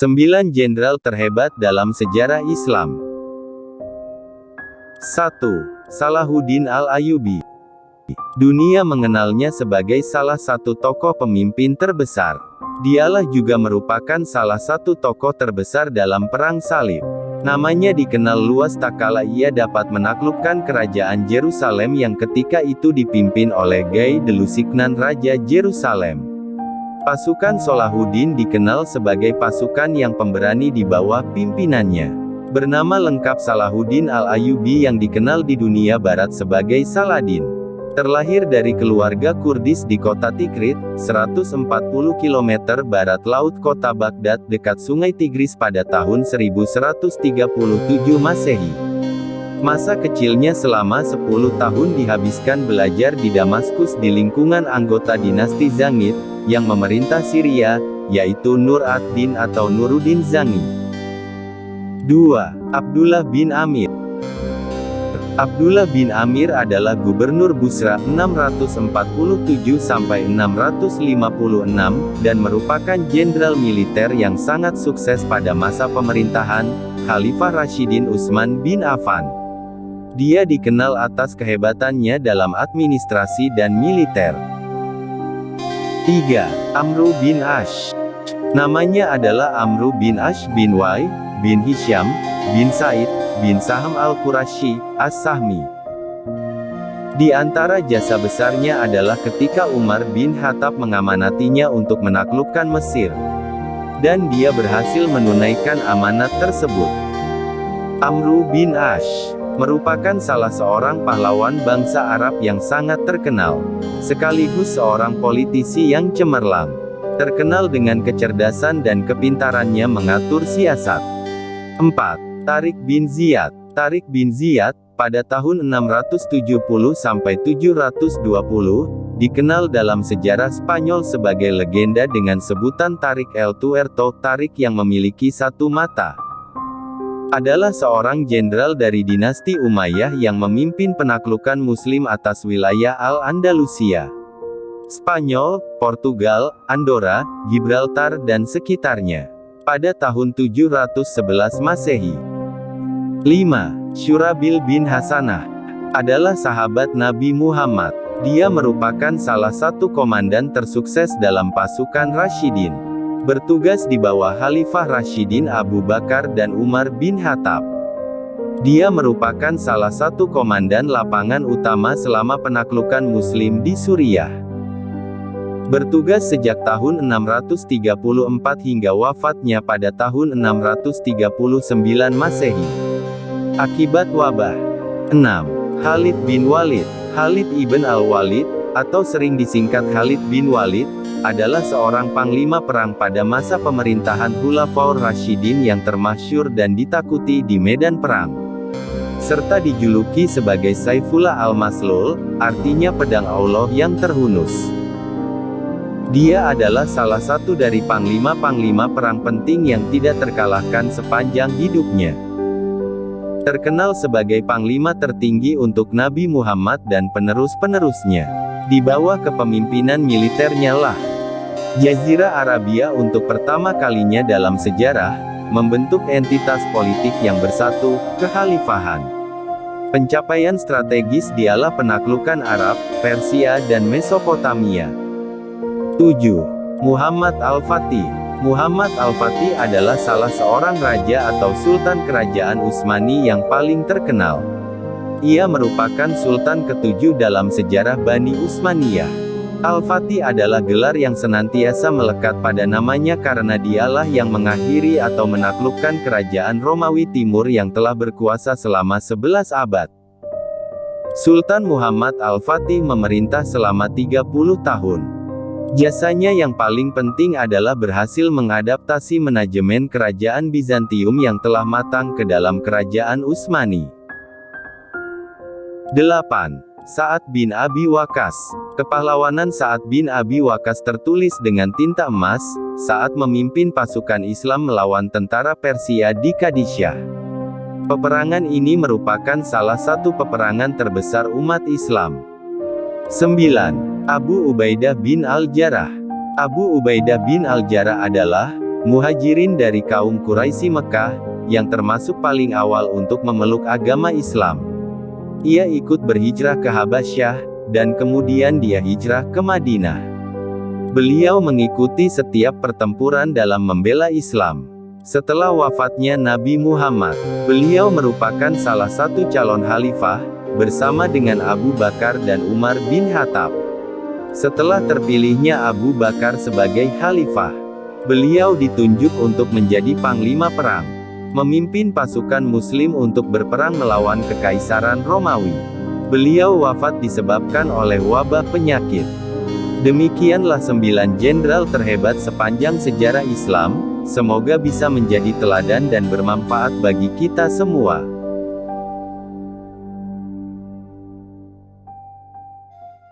9 jenderal terhebat dalam sejarah Islam. 1. Salahuddin Al-Ayyubi. Dunia mengenalnya sebagai salah satu tokoh pemimpin terbesar. Dialah juga merupakan salah satu tokoh terbesar dalam Perang Salib. Namanya dikenal luas tak kala ia dapat menaklukkan kerajaan Yerusalem yang ketika itu dipimpin oleh Guy de Lusignan, Raja Yerusalem. Pasukan Salahuddin dikenal sebagai pasukan yang pemberani di bawah pimpinannya. Bernama lengkap Salahuddin Al-Ayyubi yang dikenal di dunia barat sebagai Saladin. Terlahir dari keluarga Kurdis di kota Tikrit, 140 km barat laut kota Baghdad dekat Sungai Tigris pada tahun 1137 Masehi. Masa kecilnya selama 10 tahun dihabiskan belajar di Damaskus di lingkungan anggota dinasti Zangid, yang memerintah Syria, yaitu Nur ad-Din atau Nuruddin Zangi. 2. Abdullah bin Amir. Abdullah bin Amir adalah gubernur Busra 647–656 dan merupakan jenderal militer yang sangat sukses pada masa pemerintahan Khalifah Rashidin Utsman bin Affan. Dia dikenal atas kehebatannya dalam administrasi dan militer. 3. Amru bin Ash. Namanya adalah Amru bin Ash bin Wai, bin Hisham, bin Said, bin Saham al-Qurashi, as-Sahmi. Di antara jasa besarnya adalah ketika Umar bin Khattab mengamanatinya untuk menaklukkan Mesir. Dan dia berhasil menunaikan amanat tersebut. Amru bin Ash merupakan salah seorang pahlawan bangsa Arab yang sangat terkenal, sekaligus seorang politisi yang cemerlang. Terkenal dengan kecerdasan dan kepintarannya mengatur siasat. 4. Tariq bin Ziyad. Tariq bin Ziyad, pada tahun 670–720, dikenal dalam sejarah Spanyol sebagai legenda dengan sebutan Tariq el Tuerto, Tariq yang memiliki satu mata. Adalah seorang jenderal dari dinasti Umayyah yang memimpin penaklukan Muslim atas wilayah Al-Andalusia, Spanyol, Portugal, Andorra, Gibraltar dan sekitarnya. Pada tahun 711 Masehi. 5. Syurabil bin Hasanah adalah sahabat Nabi Muhammad. Dia merupakan salah satu komandan tersukses dalam pasukan Rashidin. Bertugas di bawah Khalifah Rashidin Abu Bakar dan Umar bin Khattab. Dia merupakan salah satu komandan lapangan utama selama penaklukan Muslim di Suriah. Bertugas sejak tahun 634 hingga wafatnya pada tahun 639 Masehi. Akibat wabah. 6. Khalid bin Walid. Khalid ibn al-Walid, atau sering disingkat Khalid bin Walid, adalah seorang panglima perang pada masa pemerintahan Khulafaur Rasyidin yang termasyhur dan ditakuti di medan perang. Serta dijuluki sebagai Saifullah al-Maslul, artinya pedang Allah yang terhunus. Dia adalah salah satu dari panglima-panglima perang penting yang tidak terkalahkan sepanjang hidupnya. Terkenal sebagai panglima tertinggi untuk Nabi Muhammad dan penerus-penerusnya. Di bawah kepemimpinan militernya lah, Jazirah Arabia untuk pertama kalinya dalam sejarah, membentuk entitas politik yang bersatu, kekhalifahan. Pencapaian strategis dialah penaklukan Arab, Persia dan Mesopotamia. 7. Muhammad Al-Fatih. Muhammad Al-Fatih adalah salah seorang raja atau sultan kerajaan Utsmani yang paling terkenal. Ia merupakan sultan ke-7 dalam sejarah Bani Utsmaniyah. Al-Fatih adalah gelar yang senantiasa melekat pada namanya karena dialah yang mengakhiri atau menaklukkan kerajaan Romawi Timur yang telah berkuasa selama 11 abad. Sultan Muhammad Al-Fatih memerintah selama 30 tahun. Jasanya yang paling penting adalah berhasil mengadaptasi manajemen kerajaan Bizantium yang telah matang ke dalam kerajaan Utsmani. 8. Sa'ad bin Abi Waqqas. Kepahlawanan Sa'ad bin Abi Waqqas tertulis dengan tinta emas, saat memimpin pasukan Islam melawan tentara Persia di Qadisiyah. Peperangan ini merupakan salah satu peperangan terbesar umat Islam. 9. Abu Ubaidah bin Al-Jarrah. Abu Ubaidah bin Al-Jarrah adalah Muhajirin dari kaum Quraisy Mekah, yang termasuk paling awal untuk memeluk agama Islam. Ia ikut berhijrah ke Habasyah, dan kemudian dia hijrah ke Madinah. Beliau mengikuti setiap pertempuran dalam membela Islam. Setelah wafatnya Nabi Muhammad, beliau merupakan salah satu calon khalifah, bersama dengan Abu Bakar dan Umar bin Khattab. Setelah terpilihnya Abu Bakar sebagai khalifah, beliau ditunjuk untuk menjadi panglima perang, memimpin pasukan muslim untuk berperang melawan kekaisaran Romawi. Beliau wafat disebabkan oleh wabah penyakit. Demikianlah 9 jenderal terhebat sepanjang sejarah Islam, semoga bisa menjadi teladan dan bermanfaat bagi kita semua.